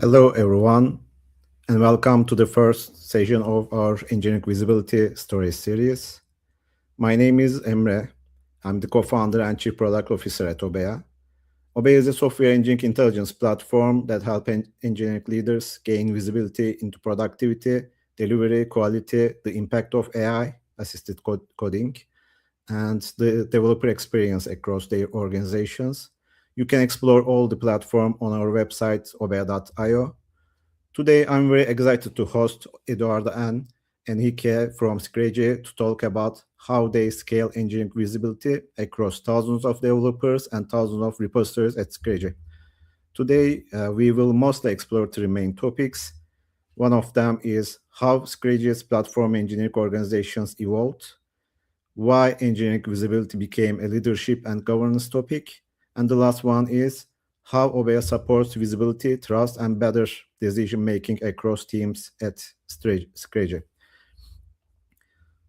Hello, everyone, and welcome to the first session of our Engineering Visibility Stories series. My name is Emre. I'm the co-founder and chief product officer at Obeya. Obeya is a software engineering intelligence platform that helps engineering leaders gain visibility into productivity, delivery, quality, the impact of AI-assisted coding, and the developer experience across their organizations. You can explore all the platform on our website, obeya.io. Today, I'm very excited to host Eduardo and Enrique from Sicredi to talk about how they scale engineering visibility across thousands of developers and thousands of repositories at Sicredi. Today, we will mostly explore three main topics. One of them is how Sicredi's platform engineering organizations evolved, why engineering visibility became a leadership and governance topic, and the last one is how Obeya supports visibility, trust, and better decision making across teams at Sicredi.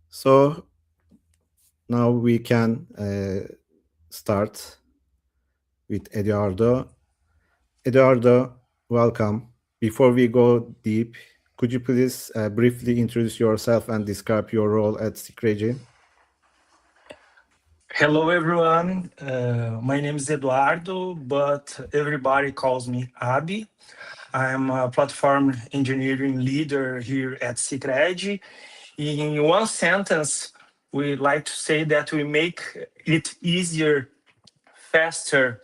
So now we can start with Eduardo. Eduardo, welcome. Before we go deep, could you please briefly introduce yourself and describe your role at Sicredi? Hello, everyone. My name is Eduardo, but everybody calls me Abi. I'm a platform engineering leader here at Sicredi. In one sentence, we like to say that we make it easier, faster,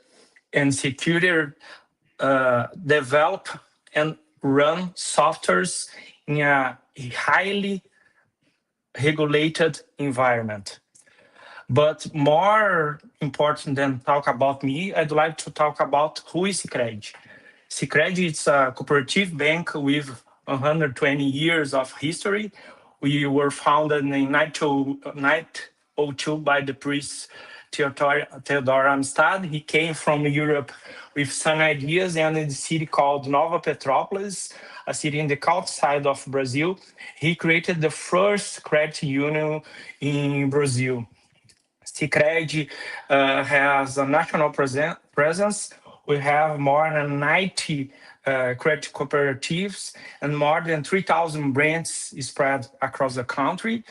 and secure develop and run softwares in a highly regulated environment. But more important than talk about me, I'd like to talk about who is Sicredi. Sicredi is a cooperative bank with 120 years of history. We were founded in 1902 by the priest Theodor Amstad. He came from Europe with some ideas and in a city called Nova Petrópolis, a city in the outside of Brazil. He created the first credit union in Brazil. Sicredi has a national presence. We have more than 90 credit cooperatives and more than 3,000 branches spread across the country.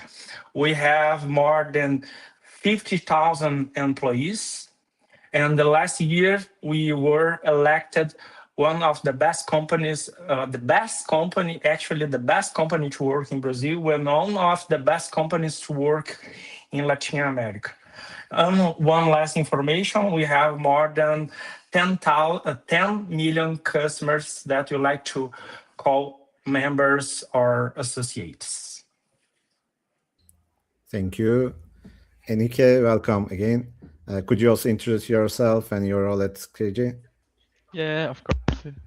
We have more than 50,000 employees. And the last year, we were elected one of the best companies, the best company, actually the best company to work in Brazil, one of the best companies to work in Latin America. One last information, we have more than 10 million customers that you like to call members or associates. Thank you. Enrique, welcome again. Could you also introduce yourself and your role at Sicredi? Yeah, of course.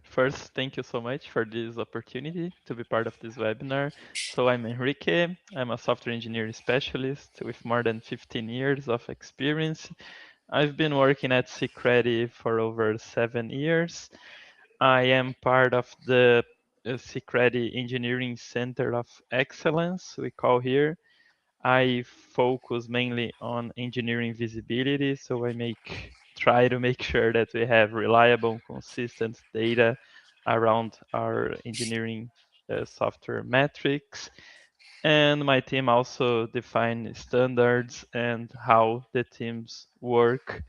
First, thank you so much for this opportunity to be part of this webinar. So I'm Enrique. I'm a software engineering specialist with more than 15 years of experience. I've been working at Sicredi for over 7 years. I am part of the Sicredi Engineering Center of Excellence, we call here. I focus mainly on engineering visibility, so try to make sure that we have reliable, consistent data around our engineering software metrics. And my team also define standards and how the teams work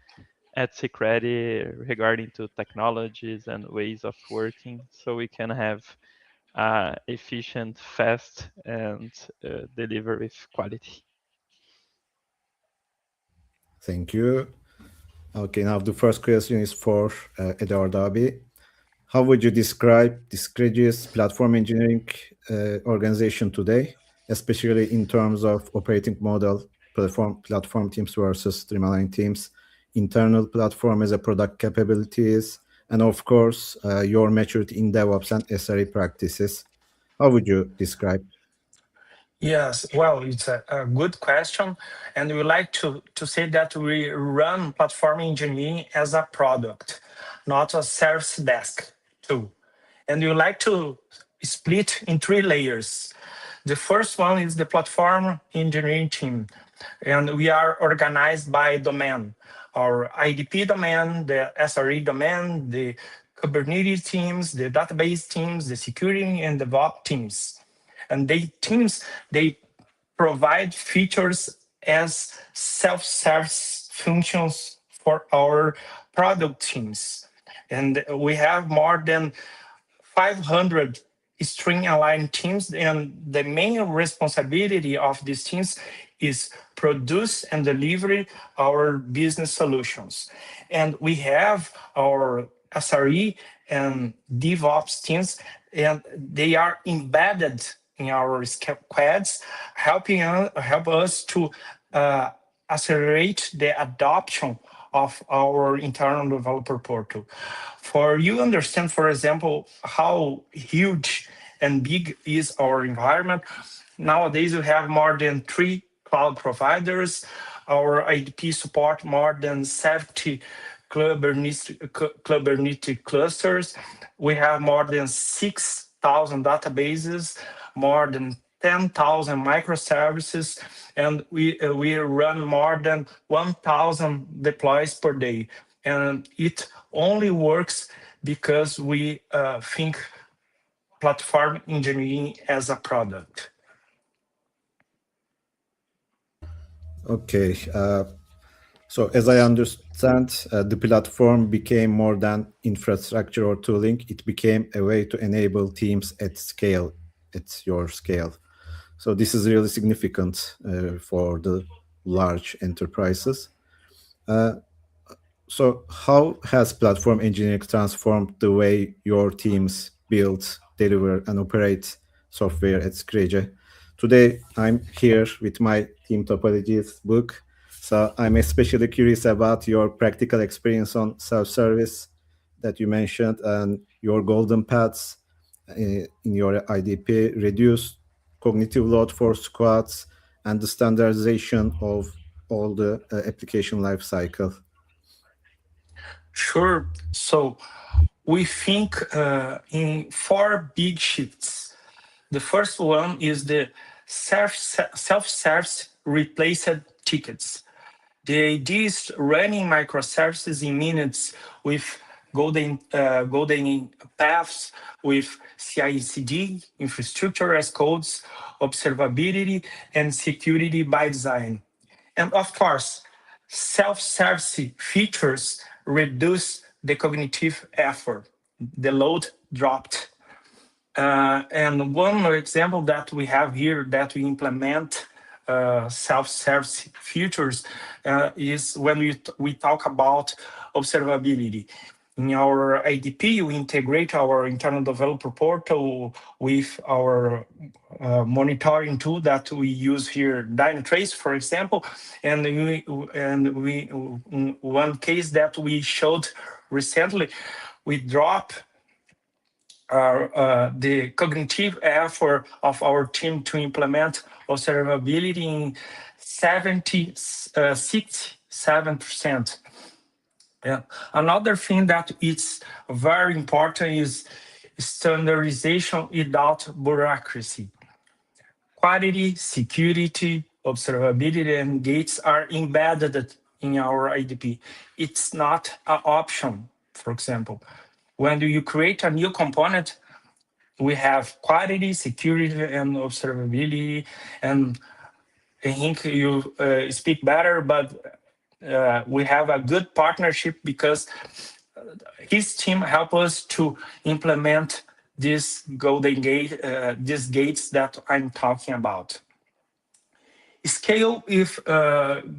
at Sicredi regarding to technologies and ways of working, so we can have efficient, fast, and deliver with quality. Thank you. Okay, now the first question is for Eduardo Abi. How would you describe Discredi's platform engineering organization today, especially in terms of operating model, platform teams versus streamline teams, internal platform as a product capabilities, and of course, your maturity in DevOps and SRE practices? How would you describe? Yes, well, it's a good question. And we like to say that we run platform engineering as a product, not a service desk tool. And we like to split in three layers. The first one is the platform engineering team, and we are organized by domain. Our IDP domain, the SRE domain, the Kubernetes teams, the database teams, the security and DevOps teams. And they provide features as self-service functions for our product teams. And we have more than 500 string aligned teams, and the main responsibility of these teams is produce and deliver our business solutions. And we have our SRE and DevOps teams, and they are embedded in our squads, help us to uh, accelerate the adoption of our internal developer portal. For you understand, for example, how huge and big is our environment. Nowadays, we have more than 3 cloud providers. Our IDP support more than 70 Kubernetes clusters. We have more than 6,000 databases, more than 10,000 microservices, and we run more than 1,000 deploys per day. And it only works because we think platform engineering as a product. Okay. So as I understand, the platform became more than infrastructure or tooling. It became a way to enable teams at scale, at your scale. So this is really significant for the large enterprises. So how has platform engineering transformed the way your teams build, deliver, and operate software at Sicredi? Today, I'm here with my team topologies book. So I'm especially curious about your practical experience on self-service that you mentioned and your golden paths in your IDP, reduce cognitive load for squads, and the standardization of all the application lifecycle. Sure. So we think in 4 big shifts. The first one is the self-service replaced tickets. The idea is running microservices in minutes with golden paths, with CI/CD, infrastructure as codes, observability, and security by design. And of course, self-service features reduce the cognitive effort. The load dropped. And one example that we have here that we implement self-service features is when we talk about observability. In our IDP, we integrate our internal developer portal with our monitoring tool that we use here, Dynatrace, for example. And we one case that we showed recently, we drop the cognitive effort of our team to implement observability in 67%. Yeah. Another thing that is very important is standardization without bureaucracy. Quality, security, observability, and gates are embedded in our IDP. It's not an option, for example. When you create a new component, we have quality, security, and observability. And I think you speak better, but we have a good partnership because his team help us to implement this golden gate, these gates that I'm talking about. Scale with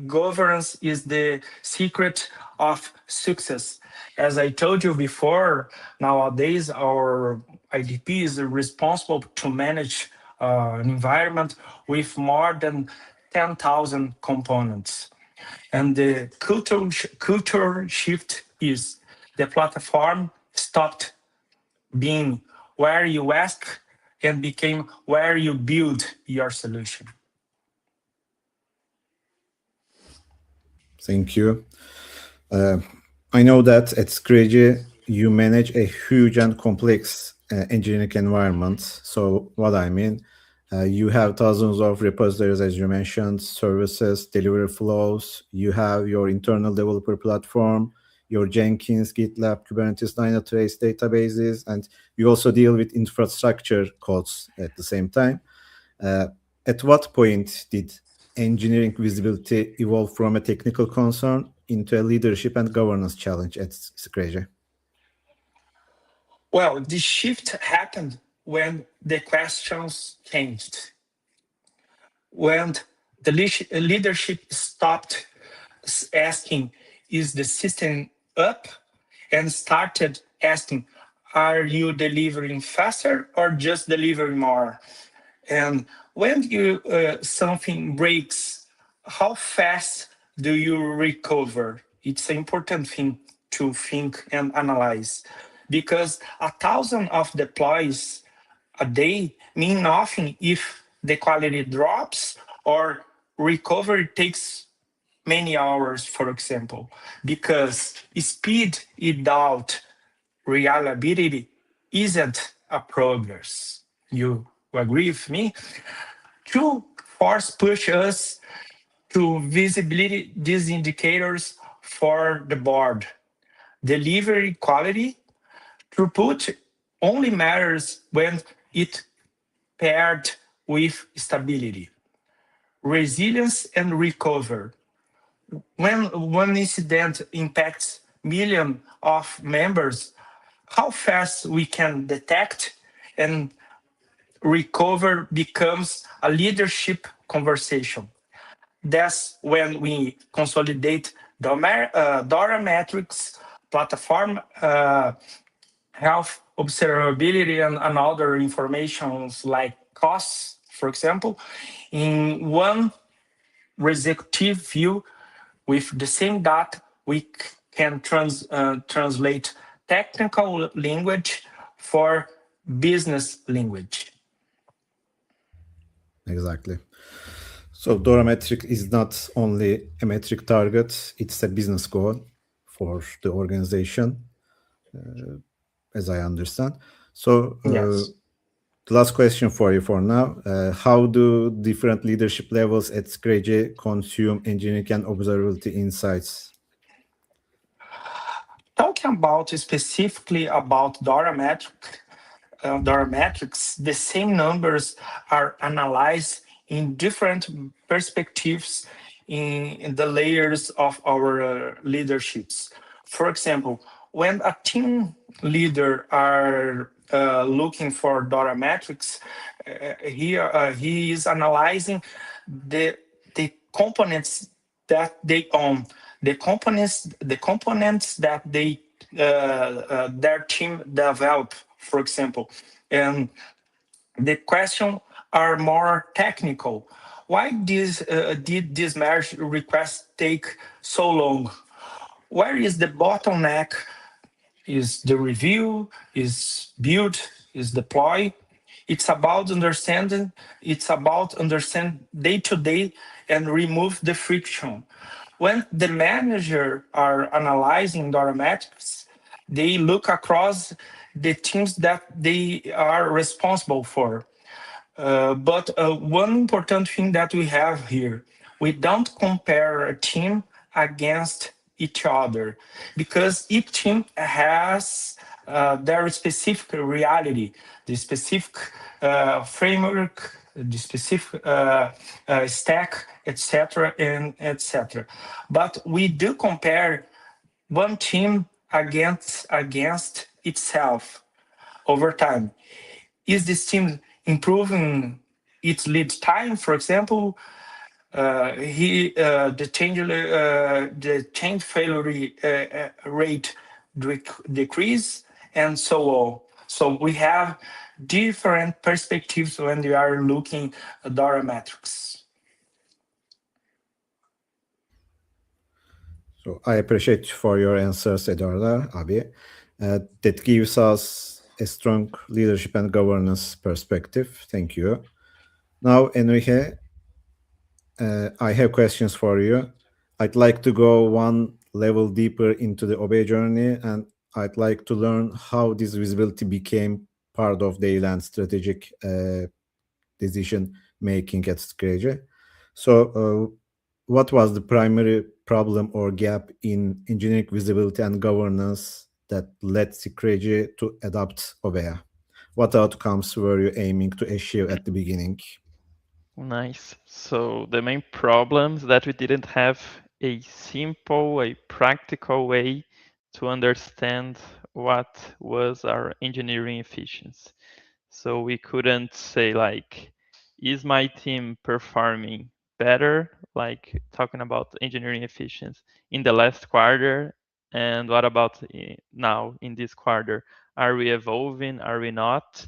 governance is the secret of success. As I told you before, nowadays our IDP is responsible to manage an environment with more than 10,000 components. And the culture shift is the platform stopped being where you ask and became where you build your solution. Thank you. I know that at Sicredi, you manage a huge and complex engineering environment. So what I mean, you have thousands of repositories, as you mentioned, services, delivery flows. You have your internal developer platform. your Jenkins, GitLab, Kubernetes, Dynatrace databases, and you also deal with infrastructure codes at the same time. At what point did engineering visibility evolve from a technical concern into a leadership and governance challenge at Sicredi? Well, the shift happened when the questions changed, when the leadership stopped asking, is the system up? And started asking, are you delivering faster or just delivering more? And when something breaks, how fast do you recover? It's an important thing to think and analyze, because 1,000 of deploys a day mean nothing if the quality drops or recovery takes many hours, for example, because speed without reliability isn't a progress. You agree with me? True force push us to visibility these indicators for the board. Delivery quality, throughput only matters when it paired with stability. Resilience and recover. When one incident impacts millions of members, how fast we can detect and recover becomes a leadership conversation. That's when we consolidate DORA metrics, platform health observability, and other informations like costs, for example, in one executive view. With the same data, we can translate technical language for business language. Exactly. So DORA metric is not only a metric target, it's a business goal for the organization, as I understand. So Yes. the last question for you for now. How do different leadership levels at Sicredi consume engineering and observability insights? Talking about specifically about DORA metrics, the same numbers are analyzed in different perspectives in the layers of our leaderships. For example, when a team leader are looking for DORA metrics, he is analyzing the components that they own, the components that their team develop, for example. And the question are more technical. Why did this merge request take so long? Where is the bottleneck? Is the review, is build, is deploy? It's about understanding. It's about understand day to day and remove the friction. When the manager are analyzing DORA metrics, they look across the teams that they are responsible for. But one important thing that we have here, we don't compare a team against each other, because each team has their specific reality, the specific framework, the specific stack, etc., and etc. But we do compare one team against itself over time. Is this team improving its lead time, for example? The change failure rate decrease, and so on. So we have different perspectives when we are looking at DORA metrics. So I appreciate for your answers, Eduardo, Abi. That gives us a strong leadership and governance perspective. Thank you. Now, Enrique, I have questions for you. I'd like to go one level deeper into the Obey journey, and I'd like to learn how this visibility became part of daily and strategic decision making at Sicredi. So, what was the primary problem or gap in engineering visibility and governance that led Sicredi to adopt OBEA? What outcomes were you aiming to achieve at the beginning? Nice. So the main problems that we didn't have a simple, a practical way to understand what was our engineering efficiency. So we couldn't say like, is my team performing better? Like talking about engineering efficiency in the last quarter, and what about now in this quarter? Are we evolving? Are we not?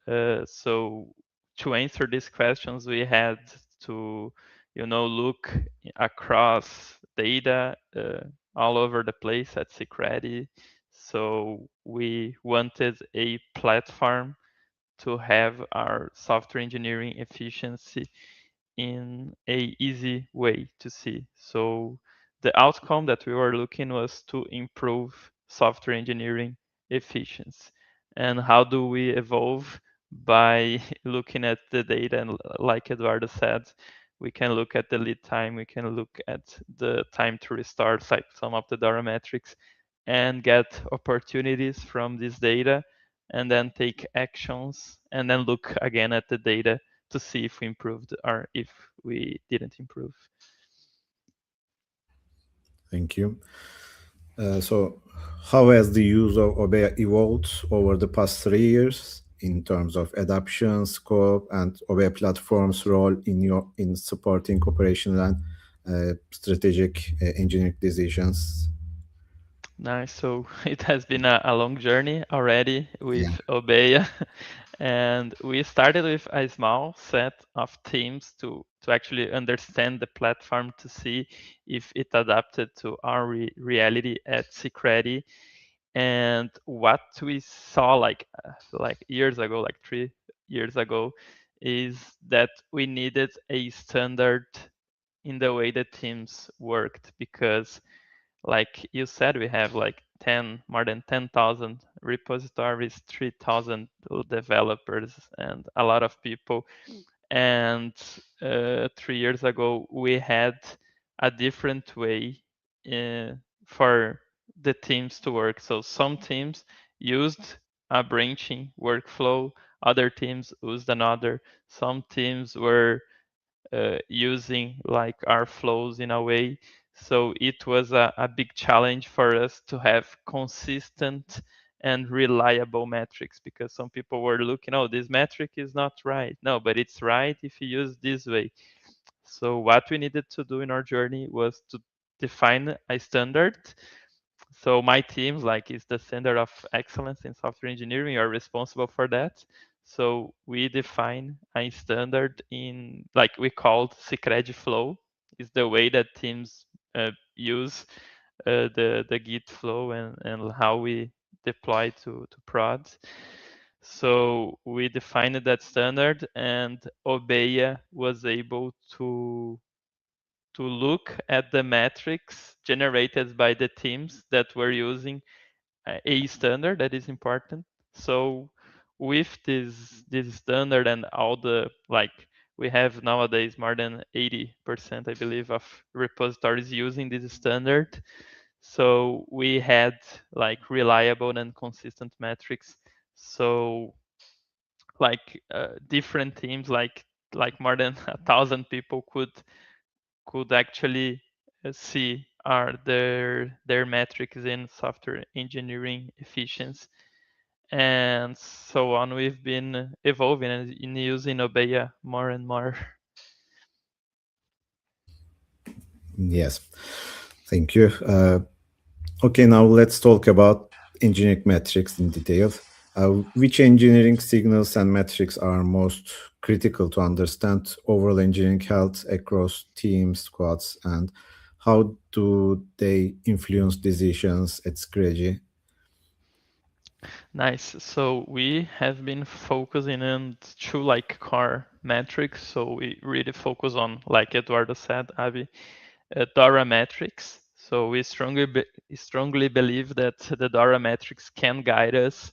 So to answer these questions, we had to, look across data all over the place at Sicredi. So we wanted a platform to have our software engineering efficiency in a easy way to see. So the outcome that we were looking was to improve software engineering efficiency. And how do we evolve? By looking at the data, and like Eduardo said, we can look at the lead time, we can look at the time to restart, like some of the Dora metrics, and get opportunities from this data, and then take actions, and then look again at the data to see if we improved or if we didn't improve. Thank you. So, how has the use of OBEA evolved over the past 3 years in terms of adoption, scope, and OBEA platform's role in supporting operational and strategic engineering decisions? Nice. So it has been a long journey already Yeah. with Obeya. And we started with a small set of teams to actually understand the platform to see if it adapted to our reality at Sicredi. And what we saw like years ago, like 3 years ago, is that we needed a standard in the way the teams worked, because like you said, we have like more than 10,000 repositories, 3,000 developers, and a lot of people. And 3 years ago, we had a different way uh, for the teams to work. So some teams used a branching workflow, other teams used another. Some teams were using like our flows in a way. So it was a big challenge for us to have consistent and reliable metrics, because some people were looking, oh, this metric is not right. No, but it's right if you use this way. So what we needed to do in our journey was to define a standard. So my teams, like, is the center of excellence in software engineering, are responsible for that. So we define a standard in, like, we called Sicredi flow, is the way that teams use the Git flow, and how we deploy to prod. So we defined that standard, and Obeya was able to look at the metrics generated by the teams that were using a standard that is important. So with this standard and all the, like, we have nowadays more than 80%, I believe, of repositories using this standard. So we had like reliable and consistent metrics. So like different teams, like more than 1,000 people could actually see are their metrics in software engineering efficiency, and so on. We've been evolving and in using Obeya more and more. Yes. Thank you. Okay, now let's talk about engineering metrics in detail. Which engineering signals and metrics are most critical to understand overall engineering health across teams, squads, and how do they influence decisions at Sicredi? Nice. So we have been focusing on two like core metrics. So we really focus on, like Eduardo said, Avi, Dora metrics. So we strongly believe that the Dora metrics can guide us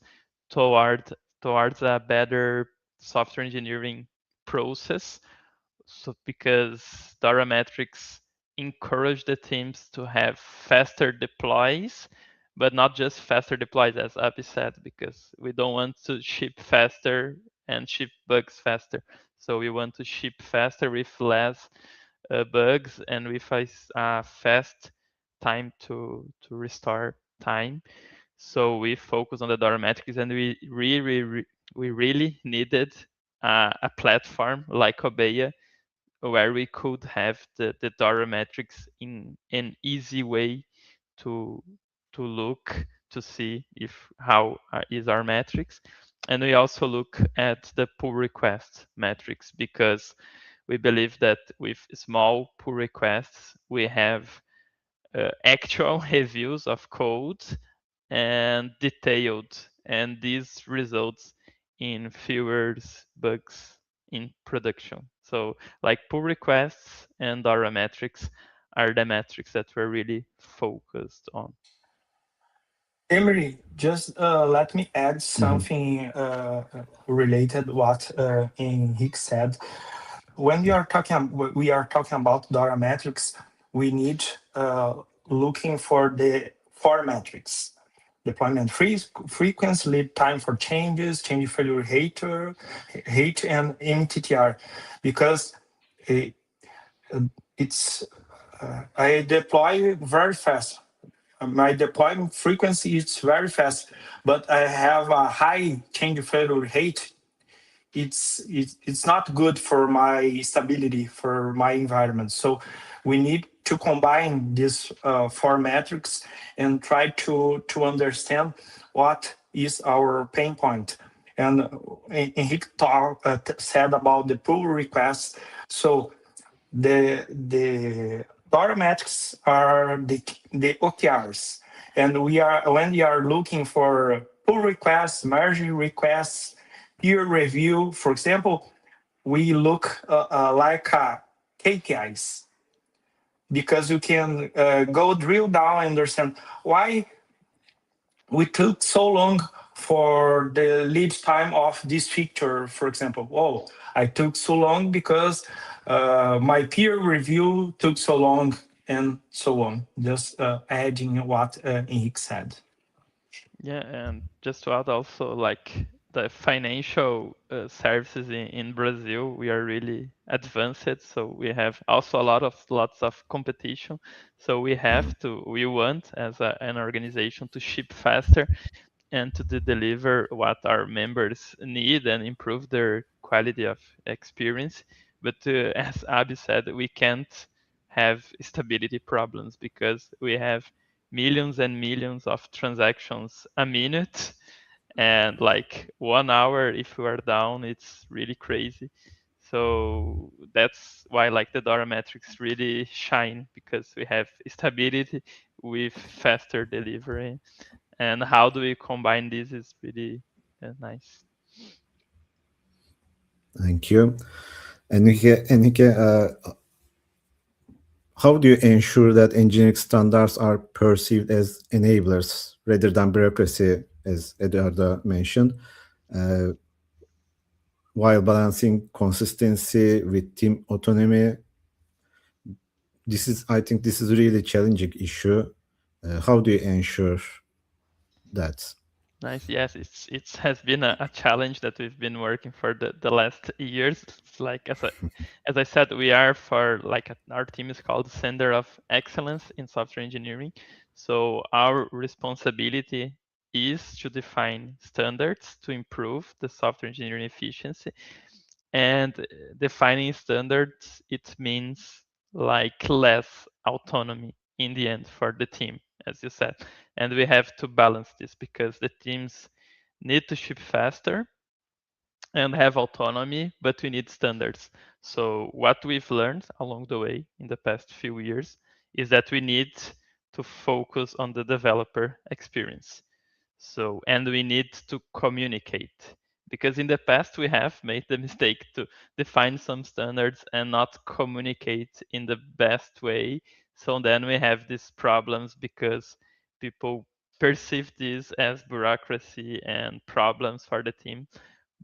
toward towards a better software engineering process. So because Dora metrics encourage the teams to have faster deploys, but not just faster deploys, as Abby said, because we don't want to ship faster and ship bugs faster. So we want to ship faster with less bugs and with a fast time to restore time. So we focus on the Dora metrics, and we really needed a platform like Obeya where we could have the Dora metrics in an easy way to look to see if how is our metrics. And we also look at the pull request metrics because we believe that with small pull requests we have actual reviews of code and detailed, and this results in fewer bugs in production. So like pull requests and Dora metrics are the metrics that we're really focused on. Emery, just let me add Mhm. something related what Henrique said. When we are talking about Dora metrics, we need looking for the four metrics: deployment frequency, lead time for changes, change failure rate, and MTTR, because it, it's I deploy very fast. My deployment frequency is very fast, but I have a high change failure rate. It's not good for my stability for my environment. So we need to combine these four metrics and try to understand what is our pain point. And Henrique said about the pull requests. So the automatics are the OKRs, and we are when we are looking for pull requests, merging requests, peer review, for example, we look like KPIs, because you can go drill down and understand why we took so long for the lead time of this feature. For example, oh, I took so long because my peer review took so long, and so on. Just adding what Henrique said. Yeah, and just to add also, like the financial services in Brazil, we are really advanced. So we have also lots of competition. So we want as an organization to ship faster and to deliver what our members need and improve their quality of experience. But as Abby said, we can't have stability problems because we have millions and millions of transactions a minute, and like 1 hour if we are down it's really crazy. So that's why like the Dora metrics really shine, because we have stability with faster delivery, and how do we combine this is really nice. Thank you. Enrique, how do you ensure that engineering standards are perceived as enablers rather than bureaucracy, as Eduardo mentioned, uh, while balancing consistency with team autonomy? I think this is a really challenging issue. How do you ensure that? Nice. Yes, it has been a challenge that we've been working for the last years. It's like as I said, we are for like our team is called Center of Excellence in Software Engineering. So our responsibility is to define standards to improve the software engineering efficiency. And defining standards, it means like less autonomy in the end for the team, as you said. And we have to balance this because the teams need to ship faster and have autonomy, but we need standards. So what we've learned along the way in the past few years is that we need to focus on the developer experience. So, and we need to communicate, because in the past we have made the mistake to define some standards and not communicate in the best way. So then we have these problems because people perceive this as bureaucracy and problems for the team.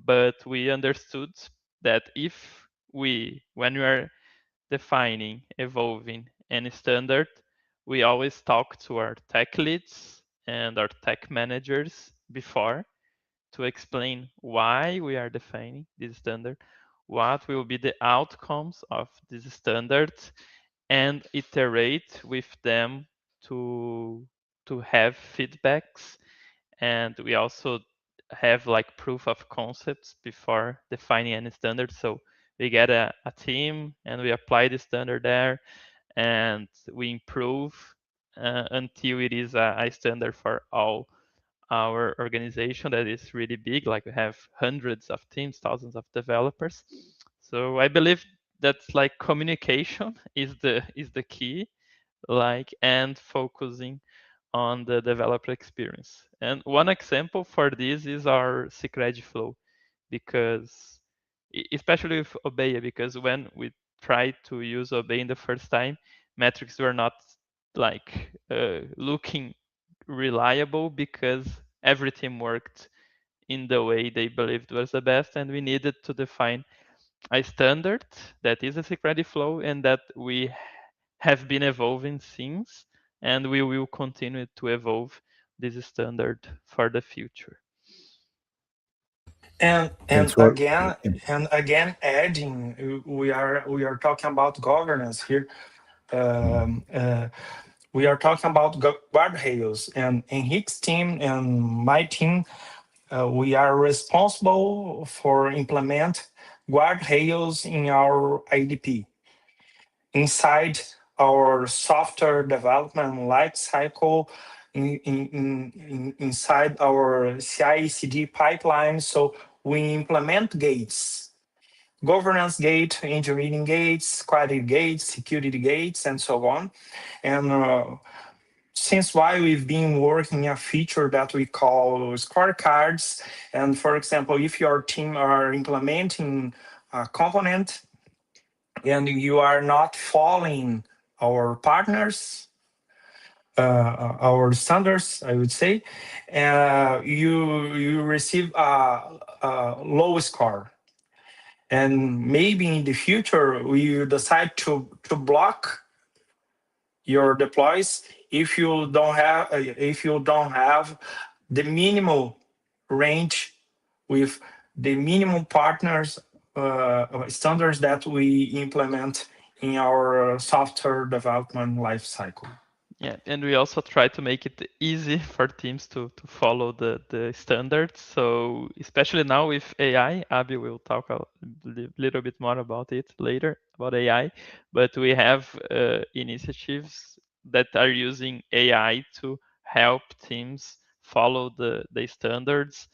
But we understood that if when we are defining, evolving, any standard, we always talk to our tech leads and our tech managers before to explain why we are defining this standard, what will be the outcomes of this standard, and iterate with them to have feedbacks. And we also have like proof of concepts before defining any standard. So we get a team and we apply the standard there, and we improve until it is a standard for all our organization that is really big. Like we have hundreds of teams, thousands of developers. So I believe that's like communication is the key, like, and focusing on the developer experience. And one example for this is our Sicredi flow, because especially with Obeya, because when we tried to use Obeya in the first time, metrics were not like looking reliable because everything worked in the way they believed was the best, and we needed to define a standard that is a Sicredi flow and that we have been evolving since, and we will continue to evolve this standard for the future. And Thanks and for again and again adding, we are talking about governance here. Um, uh, we are talking about guardrails, and Henrique's team and my team, we are responsible for implement guardrails in our IDP inside our software development life cycle, inside our CI/CD pipeline. So we implement gates, governance gate, engineering gates, quality gates, security gates, and so on. And since why we've been working a feature that we call scorecards. And for example, if your team are implementing a component and you are not following our partners, our standards, I would say, you receive a low score. And maybe in the future, we decide to block your deploys if you don't have the minimal range with the minimum partners standards that we implement in our software development lifecycle. Yeah, and we also try to make it easy for teams to follow the standards. So especially now with AI, Abby will talk a little bit more about it later, about AI, but we have initiatives that are using AI to help teams follow the standards.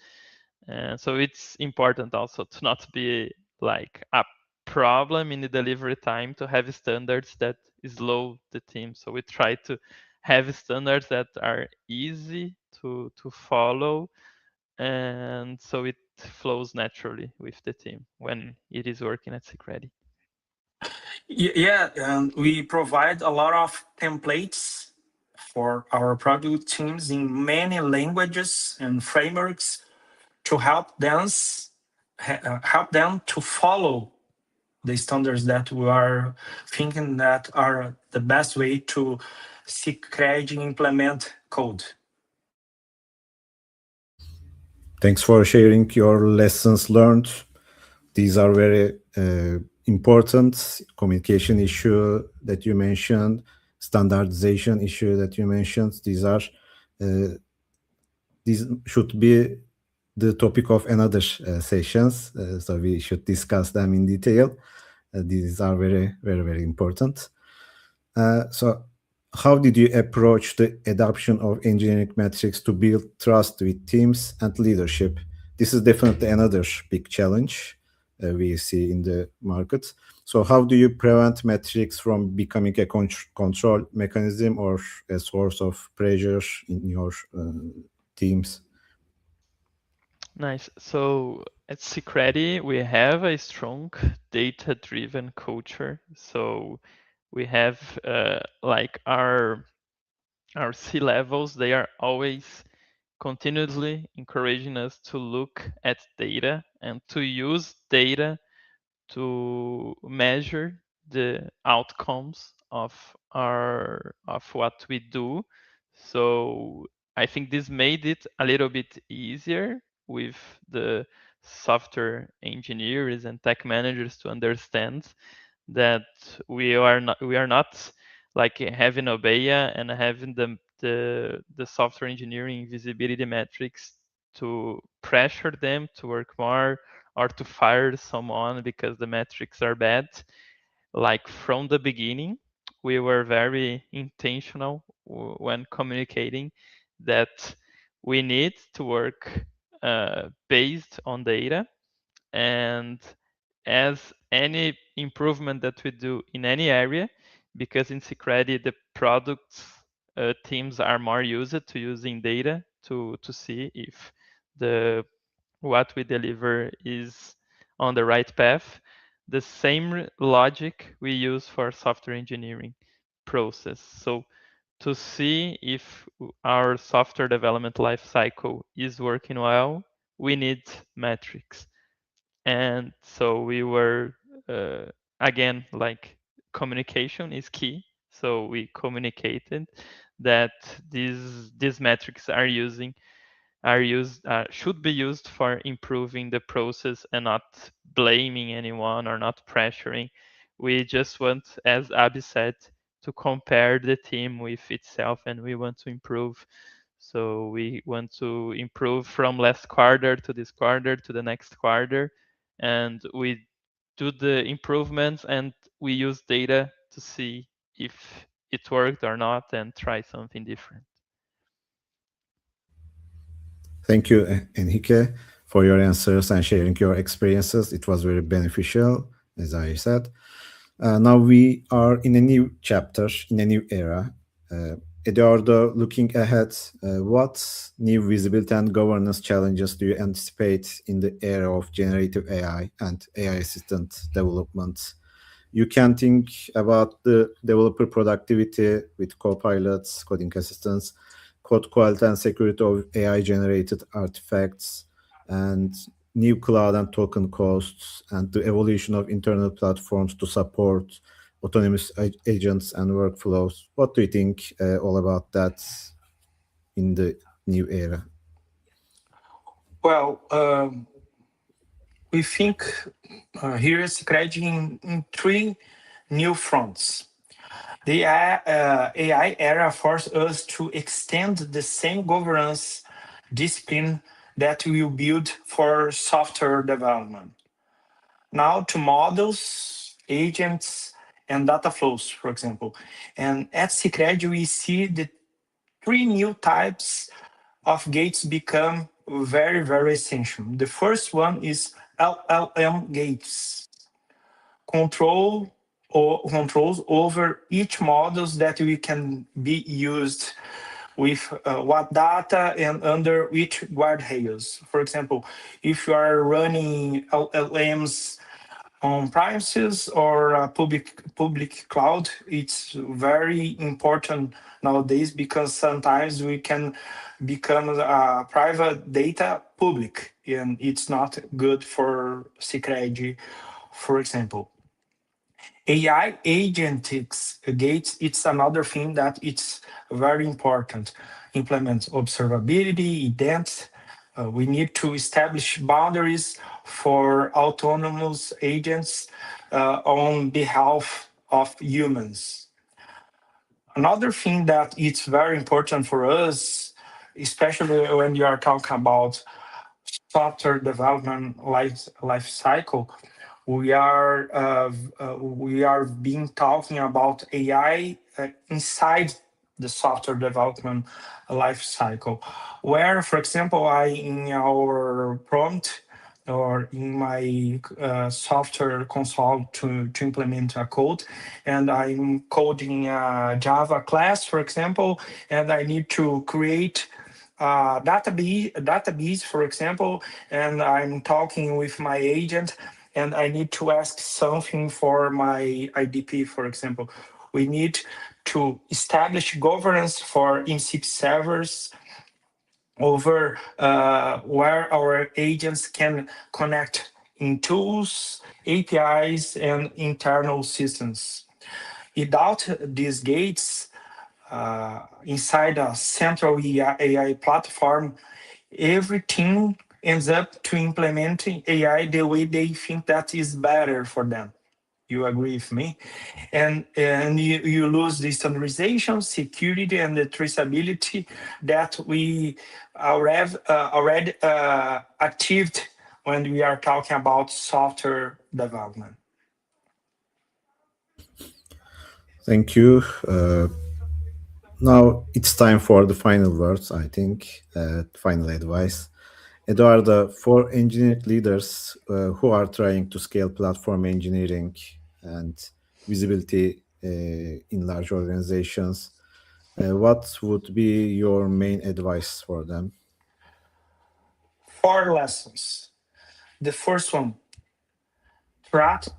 And so it's important also to not be like a problem in the delivery time, to have standards that slow the team. So we try to have standards that are easy to follow, and so it flows naturally with the team when it is working at Sicredi. Yeah, and we provide a lot of templates for our product teams in many languages and frameworks to help them to follow the standards that we are thinking that are the best way to Sicredi implement code. Thanks for sharing your lessons learned. These are very important communication issue that you mentioned, standardization issue that you mentioned. These should be the topic of another sessions. So we should discuss them in detail. These are very, very, very important. So how did you approach the adoption of engineering metrics to build trust with teams and leadership? This is definitely another big challenge we see in the market. So how do you prevent metrics from becoming a control mechanism or a source of pressure in your teams? Nice. So at Sicredi, we have a strong data-driven culture. So we have like our C levels, they are always continuously encouraging us to look at data and to use data to measure the outcomes of what we do. So I think this made it a little bit easier with the software engineers and tech managers to understand that we are not like having Obeya and having the software engineering visibility metrics to pressure them to work more or to fire someone because the metrics are bad. Like from the beginning, we were very intentional when communicating that we need to work based on data, and as any improvement that we do in any area, because in Sicredi the product teams are more used to using data to see if the what we deliver is on the right path. The same logic we use for software engineering process. So to see if our software development lifecycle is working well, we need metrics. And so we were again, like, communication is key. So we communicated that these metrics should be used for improving the process and not blaming anyone or not pressuring. We just want, as Abby said, to compare the team with itself, and we want to improve. So we want to improve from last quarter to this quarter to the next quarter, and we do the improvements and we use data to see if it worked or not and try something different. Thank you, Enrique, for your answers and sharing your experiences. It was very beneficial, as I said. Now we are in a new chapter, in a new era. Eduardo, looking ahead, what new visibility and governance challenges do you anticipate in the era of generative AI and AI assistant development? You can think about the developer productivity with co-pilots, coding assistants, code quality and security of AI-generated artifacts, and new cloud and token costs, and the evolution of internal platforms to support autonomous agents and workflows. What do you think all about that in the new era? Well, we think here at Sicredi in three new fronts. The AI era forced us to extend the same governance discipline that we build for software development. Now to models, agents, and data flows, for example. And at Sicredi, we see the three new types of gates become very, very essential. The first one is LLM gates, controls over each models that we can be used with what data and under which guardrails. For example, if you are running LLMs on premises or a public cloud, it's very important nowadays because sometimes we can become private data public, and it's not good for Sicredi, for example. AI agentics gates, it's another thing that it's very important. Implement observability, ident. We need to establish boundaries for autonomous agents on behalf of humans. Another thing that it's very important for us, especially when you are talking about software development life cycle, we are being talking about AI inside the software development life cycle, where, for example, in our prompt or in my software console to implement a code, and I'm coding a Java class, for example, and I need to create database, for example, and I'm talking with my agent, and I need to ask something for my IDP, for example. We need to establish governance for InSIP servers over where our agents can connect in tools, APIs, and internal systems. Without these gates inside a central AI platform, every team ends up to implementing AI the way they think that is better for them. You agree with me? And you lose the standardization, security, and the traceability that we already achieved when we are talking about software development. Thank you. Now it's time for the final words, I think, final advice. Eduardo, for engineering leaders who are trying to scale platform engineering and visibility in large organizations, what would be your main advice for them? Four lessons. The first one,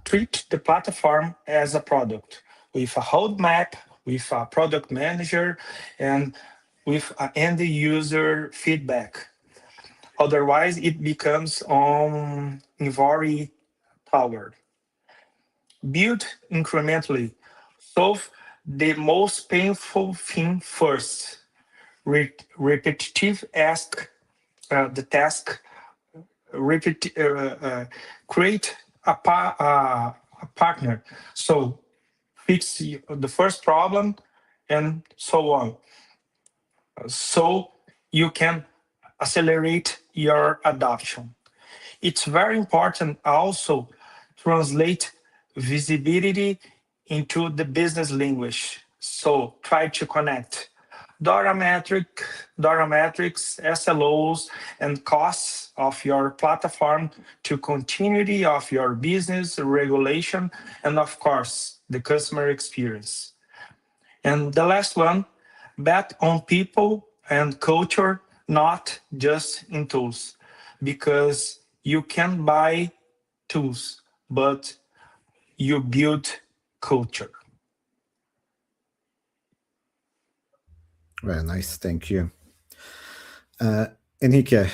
treat the platform as a product with a roadmap, with a product manager, and with end user feedback. Otherwise, it becomes ivory tower. Build incrementally. Solve the most painful thing first. Repetitive ask the task. Repeat, create a partner. So fix the first problem and so on. So you can accelerate your adoption. It's very important also translate visibility into the business language. So try to connect Dora metric, Dora metrics, SLOs, and costs of your platform to continuity of your business regulation, and of course, the customer experience. And the last one, bet on people and culture, not just in tools, because you can buy tools, but you build culture. Very nice, thank you. Enrique,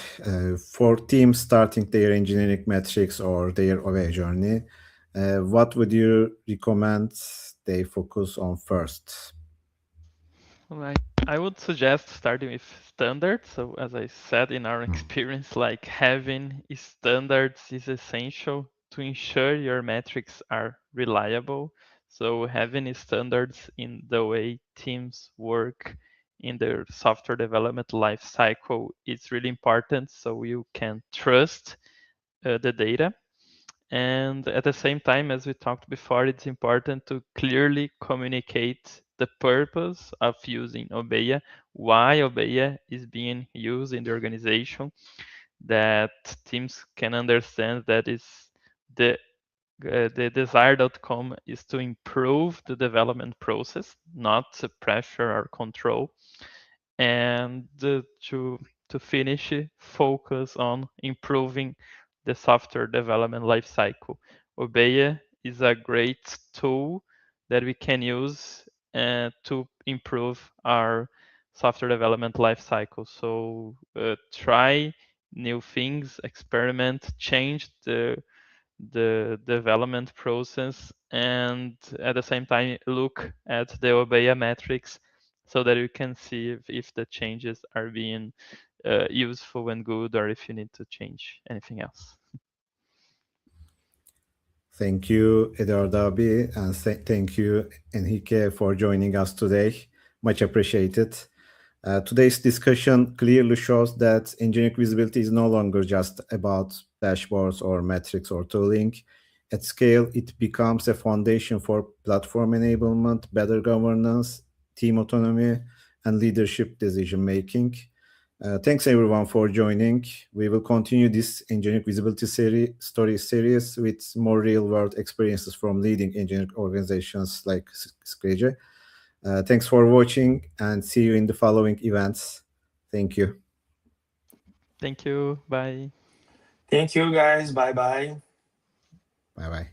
for teams starting their engineering metrics or their OA journey, what would you recommend they focus on first? Like, I would suggest starting with standards. So as I said in our experience, like having standards is essential to ensure your metrics are reliable. So having standards in the way teams work in their software development life cycle is really important so you can trust the data. And at the same time, as we talked before, it's important to clearly communicate the purpose of using Obeya, why Obeya is being used in the organization, that teams can understand that is the the desired outcome is to improve the development process, not to pressure or control, and to finish focus on improving the software development lifecycle. Obeya is a great tool that we can use to improve our software development lifecycle. So try new things, experiment, change the development process, and at the same time look at the Obeya metrics so that you can see if the changes are being useful and good, or if you need to change anything else. Thank you, Eduardo Abi, and thank you, Enrique, for joining us today. Much appreciated. Today's discussion clearly shows that engineering visibility is no longer just about dashboards or metrics or tooling. At scale, it becomes a foundation for platform enablement, better governance, team autonomy, and leadership decision making. Thanks everyone for joining. We will continue this engineering visibility story series with more real-world experiences from leading engineering organizations like Sicredi. Thanks for watching and see you in the following events. Thank you. Thank you. Bye. Thank you, guys. Bye bye. Bye bye.